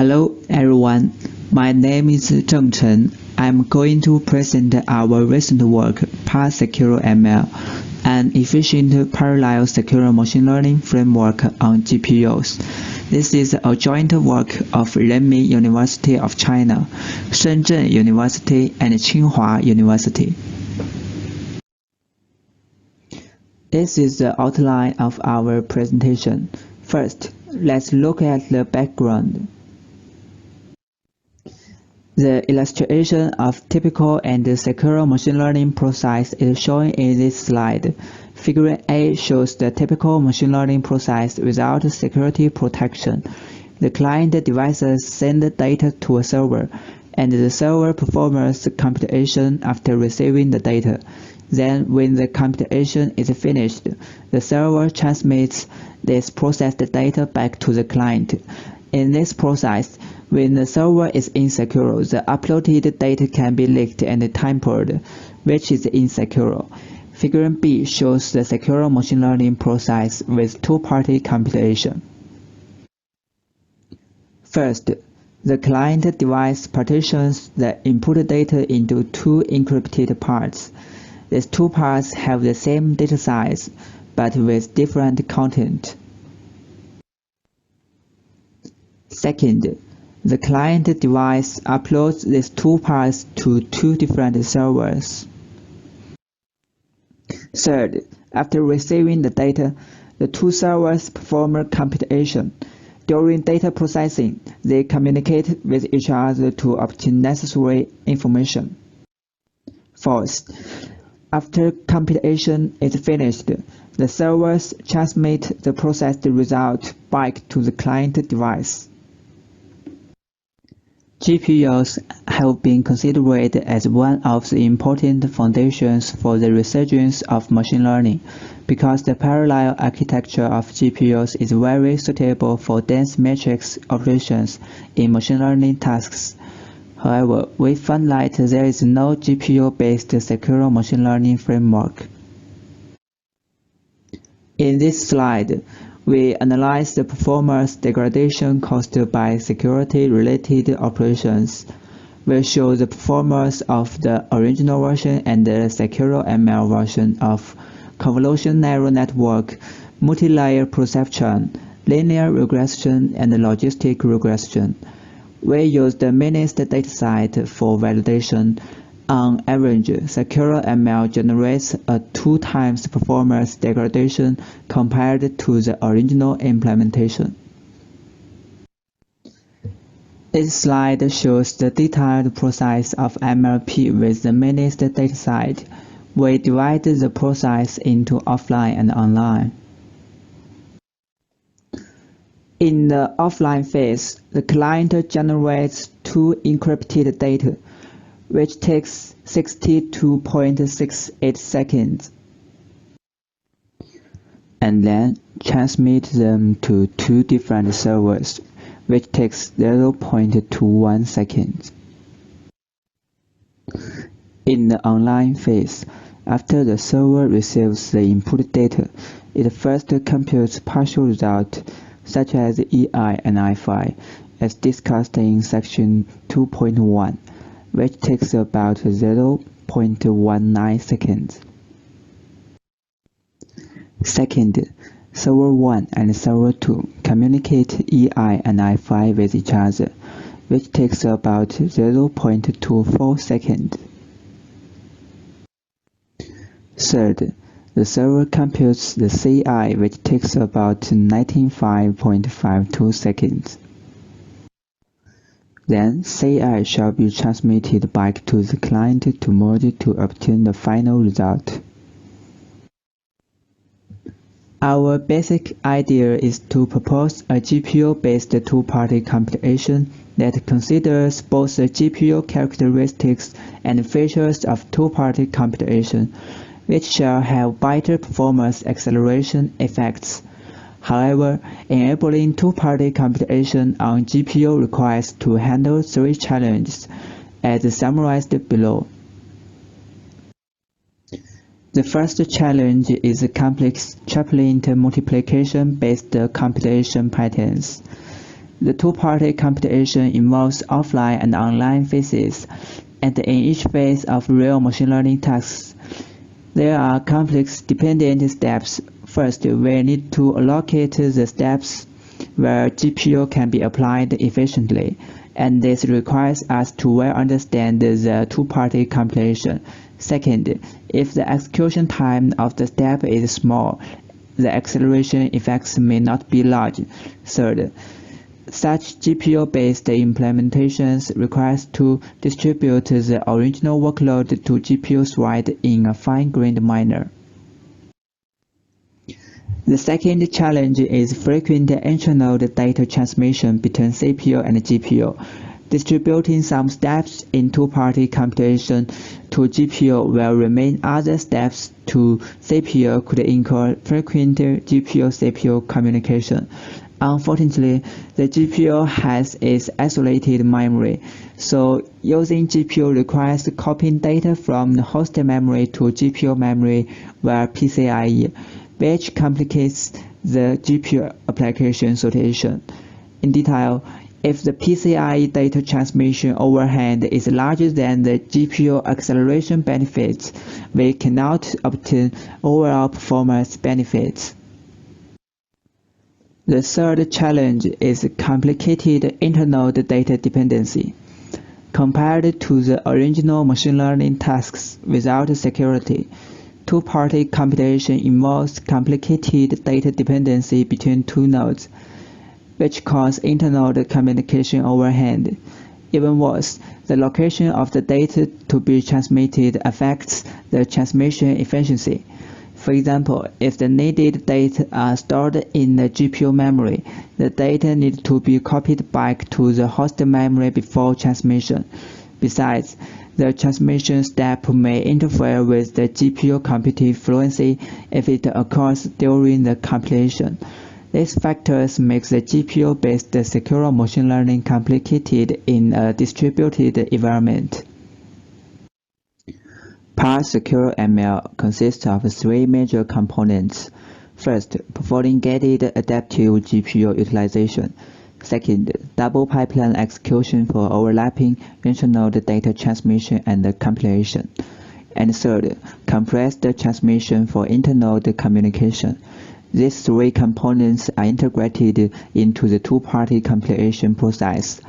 Hello everyone, my name is Zheng Chen. I'm going to present our recent work, ParSecureML, an efficient parallel secure machine learning framework on GPUs. This is a joint work of Renmin University of China, Shenzhen University, and Tsinghua University. This is the outline of our presentation. First, let's look at the background. The illustration of typical and secure machine learning process is shown in this slide. Figure A shows the typical machine learning process without security protection. The client devices send data to a server, and the server performs computation after receiving the data. Then, when the computation is finished, the server transmits this processed data back to the client. In this process, when the server is insecure, the uploaded data can be leaked and tampered, which is insecure. Figure B shows the secure machine learning process with two-party compilation. First, the client device partitions the input data into two encrypted parts. These two parts have the same data size, but with different content. Second, the client device uploads these two parts to two different servers. Third, after receiving the data, the two servers perform computation. During data processing, they communicate with each other to obtain necessary information. Fourth, after computation is finished, the servers transmit the processed result back to the client device. GPUs have been considered as one of the important foundations for the resurgence of machine learning because the parallel architecture of GPUs is very suitable for dense matrix operations in machine learning tasks. However, we found that there is no GPU-based secure machine learning framework. In this slide, we analyze the performance degradation caused by security-related operations. We show the performance of the original version and the ParSecureML version of convolutional neural network, multi-layer perceptron, linear regression, and logistic regression. We use the meanest dataset for validation. On average, ParSecureML generates a 2 times performance degradation compared to the original implementation. This slide shows the detailed process of MLP with the meanest dataset. We divide the process into offline and online. In the offline phase, the client generates two encrypted data, which takes 62.68 seconds, and then transmit them to two different servers, which takes 0.21 seconds. In the online phase, after the server receives the input data, it first computes partial results such as EI and FI, as discussed in section 2.1. which takes about 0.19 seconds. Second, server 1 and server 2 communicate EI and FI with each other, which takes about 0.24 seconds. Third, the server computes the CI, which takes about 95.52 seconds. Then CI shall be transmitted back to the client to merge to obtain the final result. Our basic idea is to propose a GPU-based two-party compilation that considers both the GPU characteristics and features of two-party compilation, which shall have better performance acceleration effects. However, enabling two-party computation on GPU requires to handle 3 challenges, as summarized below. The first challenge is complex triplet multiplication-based compilation patterns. The two-party computation involves offline and online phases, and in each phase of real machine learning tasks, there are complex dependent steps. First, we need to allocate the steps where GPU can be applied efficiently, and this requires us to well understand the two-party compilation. Second, if the execution time of the step is small, the acceleration effects may not be large. Third, such GPU-based implementations requires to distribute the original workload to GPU thread in a fine-grained manner. The second challenge is frequent intra-node data transmission between CPU and GPU. Distributing some steps in two-party computation to GPU while remain other steps to CPU could incur frequent GPU-CPU communication. Unfortunately, the GPU has its isolated memory, so using GPU requires copying data from the host memory to GPU memory via PCIe, which complicates the GPU application situation. In detail, if the PCIe data transmission overhead is larger than the GPU acceleration benefits, we cannot obtain overall performance benefits. The third challenge is complicated internode data dependency. Compared to the original machine learning tasks without security, two-party computation involves complicated data dependency between two nodes, which cause internode communication overhead. Even worse, the location of the data to be transmitted affects the transmission efficiency. For example, if the needed data are stored in the GPU memory, the data needs to be copied back to the host memory before transmission. Besides, the transmission step may interfere with the GPU computing fluency if it occurs during the compilation. These factors make the GPU-based secure machine learning complicated in a distributed environment. ParSecureML consists of three major components. First, performing gated adaptive GPU utilization. Second, double pipeline execution for overlapping internode data transmission and compilation. And third, compressed transmission for internode communication. These three components are integrated into the two-party compilation process.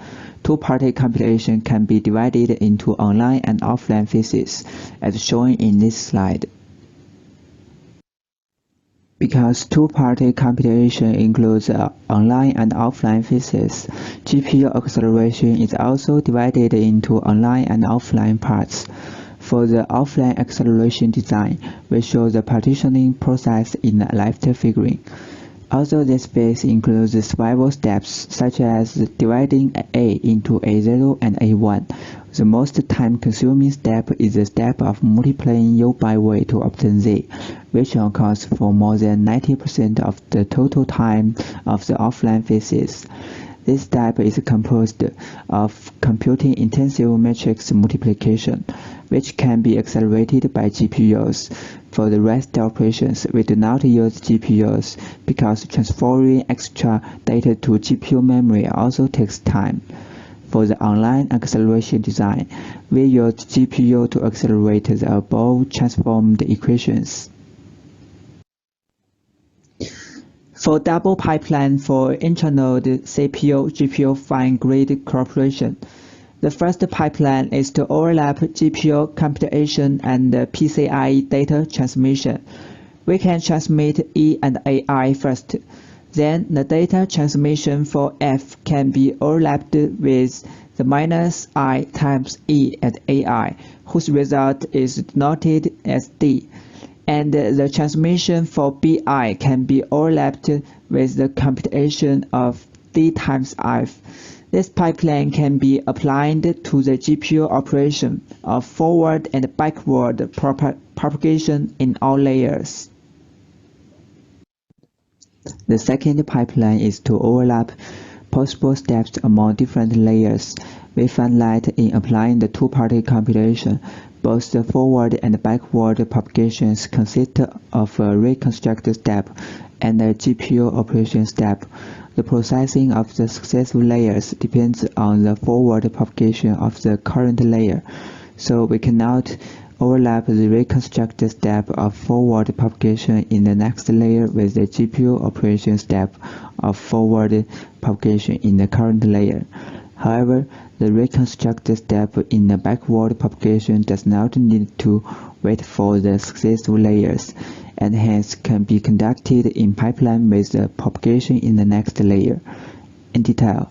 Two-party compilation can be divided into online and offline phases, as shown in this slide. Because two-party computation includes online and offline phases, GPU acceleration is also divided into online and offline parts. For the offline acceleration design, we show the partitioning process in the left figuring. Also, this phase includes several steps, such as dividing A into A0 and A1. The most time-consuming step is the step of multiplying U by V to obtain Z, which accounts for more than 90% of the total time of the offline phases. This step is composed of computing-intensive matrix multiplication, which can be accelerated by GPUs. For the rest operations, we do not use GPUs because transferring extra data to GPU memory also takes time. For the online acceleration design, we use GPU to accelerate the above transformed equations. For double pipeline for intranode CPU-GPU fine-grained cooperation, the first pipeline is to overlap GPU computation and PCIe data transmission. We can transmit E and AI first. Then the data transmission for F can be overlapped with the minus I times E at AI, whose result is denoted as D. And the transmission for BI can be overlapped with the computation of D times F. This pipeline can be applied to the GPU operation of forward and backward propagation in all layers. The second pipeline is to overlap possible steps among different layers. We find that in applying the two-party computation, both the forward and backward propagations consist of a reconstruct step and a GPU operation step. the processing of the successive layers depends on the forward propagation of the current layer, so we cannot overlap the reconstruct step of forward propagation in the next layer with the GPU operation step of forward propagation in the current layer. However, the reconstruct step in the backward propagation does not need to wait for the successive layers, and hence can be conducted in pipeline with the propagation in the next layer. In detail,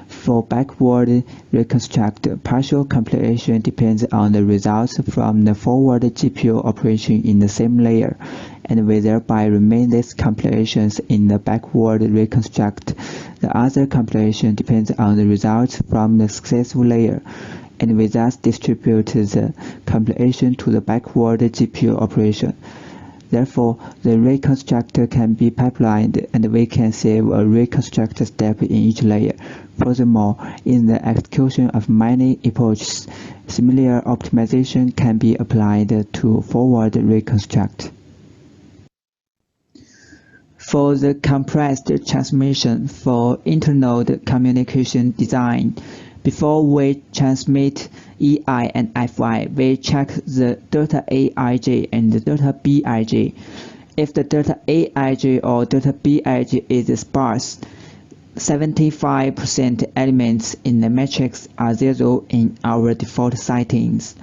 for backward reconstruct, partial compilation depends on the results from the forward GPU operation in the same layer, and will thereby remain these compilations in the backward reconstruct. The other compilation depends on the results from the successive layer, and will thus distribute the compilation to the backward GPU operation. Therefore, the reconstructor can be pipelined, and we can save a reconstruct step in each layer. Furthermore, in the execution of many epochs, similar optimization can be applied to forward reconstruct. For the compressed transmission for internode communication design, before we transmit EI and FI, we check the delta AIJ and the delta BIJ. If the delta AIJ or delta BIJ is sparse, 75% elements in the matrix are 0 in our default settings.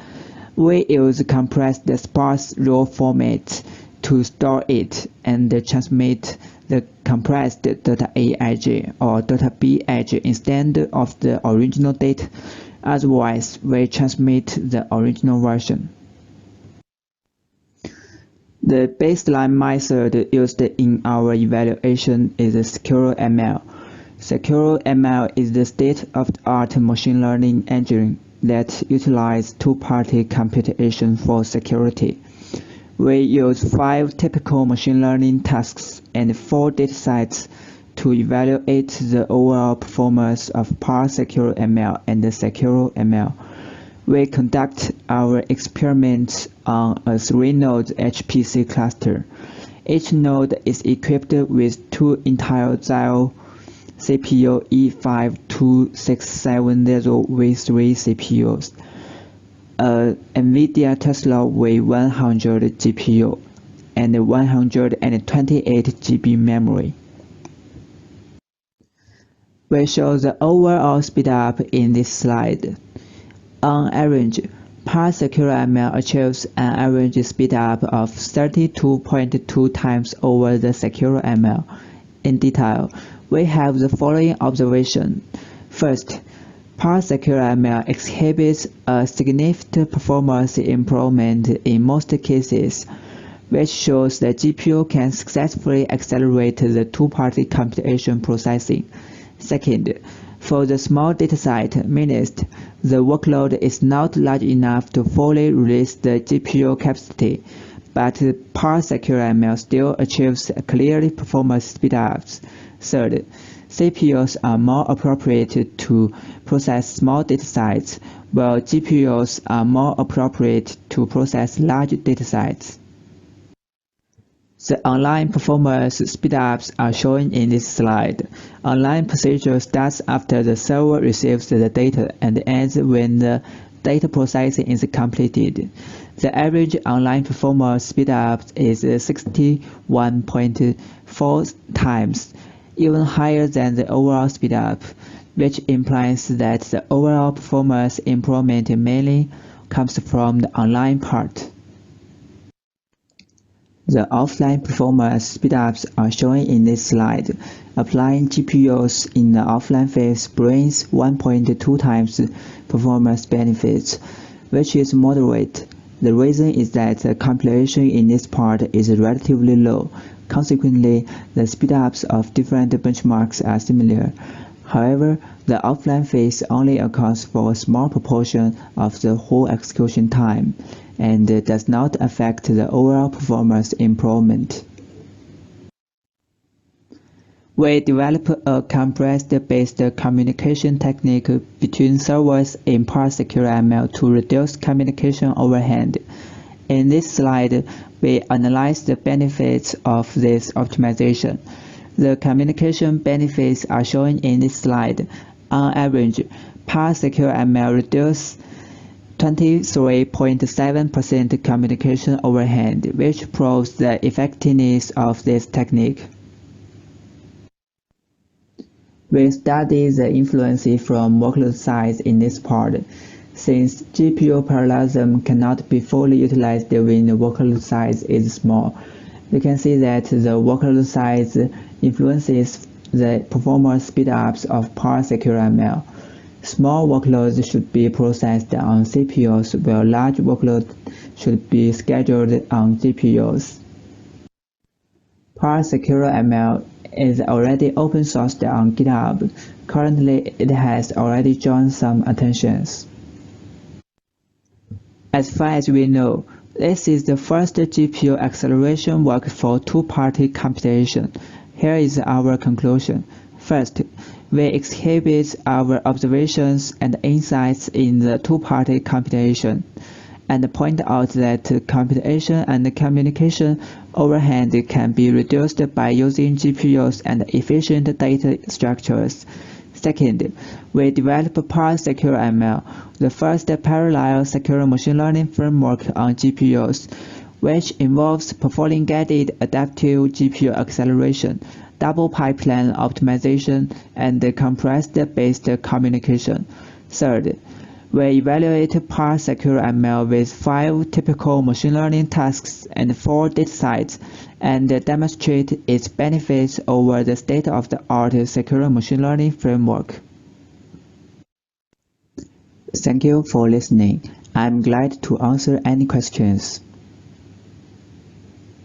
We use compressed sparse raw format to store it and transmit the compressed delta AIJ or delta BIJ instead of the original data. Otherwise, we transmit the original version. The baseline method used in our evaluation is ParSecureML. ParSecureML is the state-of-the-art machine learning engine that utilizes two-party computation for security. We use 5 typical machine learning tasks and 4 datasets to evaluate the overall performance of ParSecureML and SecureML. We conduct our experiments on a 3-node HPC cluster. Each node is equipped with 2 Intel Xeon CPU E52670V3 CPUs, a NVIDIA Tesla V100 GPU, and 128 GB memory. We show the overall speedup in this slide. On average, ParSecureML achieves an average speedup of 32.2 times over the SecureML. In detail, we have the following observation. First, ParSecureML exhibits a significant performance improvement in most cases, which shows that GPU can successfully accelerate the two-party computation processing. Second, for the small dataset MNIST, the workload is not large enough to fully release the GPU capacity, but ParSecureML still achieves clearly performance speedups. Third, CPUs are more appropriate to process small datasets, while GPUs are more appropriate to process large datasets. The online performance speedups are shown in this slide. Online procedure starts after the server receives the data and ends when the data processing is completed. The average online performance speedup is 61.4 times, even higher than the overall speedup, which implies that the overall performance improvement mainly comes from the online part. The offline performance speedups are shown in this slide. Applying GPUs in the offline phase brings 1.2 times performance benefits, which is moderate. The reason is that the compilation in this part is relatively low. Consequently, the speedups of different benchmarks are similar. However, the offline phase only accounts for a small proportion of the whole execution time, and does not affect the overall performance improvement. We develop a compressed-based communication technique between servers in ParSecureML to reduce communication overhead. In this slide, we analyze the benefits of this optimization. The communication benefits are shown in this slide. On average, ParSecureML reduces 23.7% communication overhead, which proves the effectiveness of this technique. We study the influence from workload size in this part. Since GPU parallelism cannot be fully utilized when the workload size is small, we can see that the workload size influences the performance speedups of ParSecureML. Small workloads should be processed on CPUs, while large workloads should be scheduled on GPUs. ParSecureML is already open sourced on GitHub. Currently, it has already drawn some attention. As far as we know, this is the first GPU acceleration work for two-party computation. Here is our conclusion. First, we exhibit our observations and insights in the two-party computation, and point out that computation and communication overhead can be reduced by using GPUs and efficient data structures. Second, we developed ParSecureML, the first parallel secure machine learning framework on GPUs, which involves performing guided adaptive GPU acceleration, double pipeline optimization, and compressed-based communication. Third, we evaluate ParSecureML with 5 typical machine learning tasks and 4 datasets, and demonstrate its benefits over the state-of-the-art secure machine learning framework. Thank you for listening. I'm glad to answer any questions.